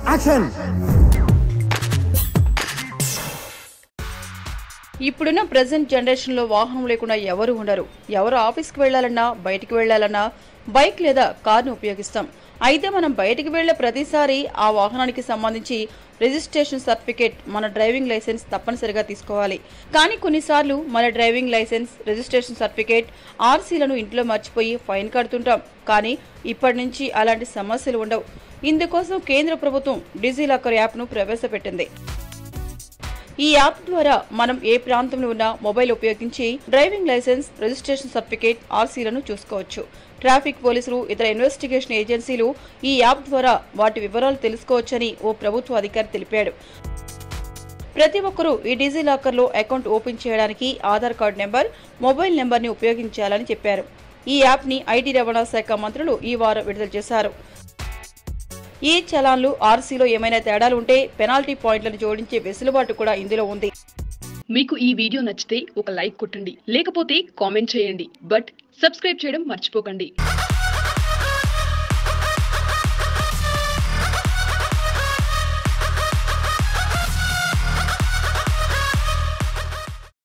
Action. ఇప్పుడున్న present generation లో వాహనం లేకుండా ఎవరు ఉండరు. ఎవరు ఆఫీస్కి వెళ్లాలన్నా బయటికి వెళ్లాలన్నా బైక్ లేదా కార్ను ఉపయోగిస్తాం. అయితే మనం బయటికి వెళ్లే ప్రతిసారి ఆ వాహనానికి సంబంధించి రిజిస్ట్రేషన్ సర్టిఫికేట్, మన డ్రైవింగ్ లైసెన్స్ తప్పనిసరిగా తీసుకోవాలి. కానీ కొన్నిసార్లు మన డ్రైవింగ్ లైసెన్స్, రిజిస్ట్రేషన్ సర్టిఫికేట్, ఆర్సీలను ఇంట్లో మర్చిపోయి ఫైన్ కడుతుంటాం. కానీ ఇప్పటి నుంచి అలాంటి సమస్యలు ఉండవు. ఇందుకోసం కేంద్ర ప్రభుత్వం డిజిలాకర్ యాప్ను ప్రవేశపెట్టింది. ఈ యాప్ ద్వారా మనం ఏ ప్రాంతంలో ఉన్నా మొబైల్ ఉపయోగించి డ్రైవింగ్ లైసెన్స్, రిజిస్ట్రేషన్ సర్టిఫికేట్, ఆర్సీలను చూసుకోవచ్చు. ట్రాఫిక్ పోలీసులు, ఇతర ఇన్వెస్టిగేషన్ ఏజెన్సీలు ఈ యాప్ ద్వారా వాటి వివరాలు తెలుసుకోవచ్చని ఓ ప్రభుత్వ అధికారి తెలిపాడు. ప్రతి ఒక్కరూ ఈ డిజిలాకర్లో అకౌంట్ ఓపెన్ చేయడానికి ఆధార్ కార్డు నెంబర్, మొబైల్ నెంబర్ని ఉపయోగించాలని చెప్పారు. ఈ యాప్ని ఐటీ రవాణా శాఖ మంత్రులు ఈ వారం విడుదల చేశారు. ఈ చలాన్లు, ఆర్సీలో ఏమైనా తేడాలు ఉంటే పెనాల్టీ పాయింట్లను జోడించే వెసులుబాటు కూడా ఇందులో ఉంది. మీకు ఈ వీడియో నచ్చితే ఒక లైక్ కొట్టండి, లేకపోతే కామెంట్ చేయండి. బట్ సబ్స్క్రైబ్ చేయడం మర్చిపోకండి.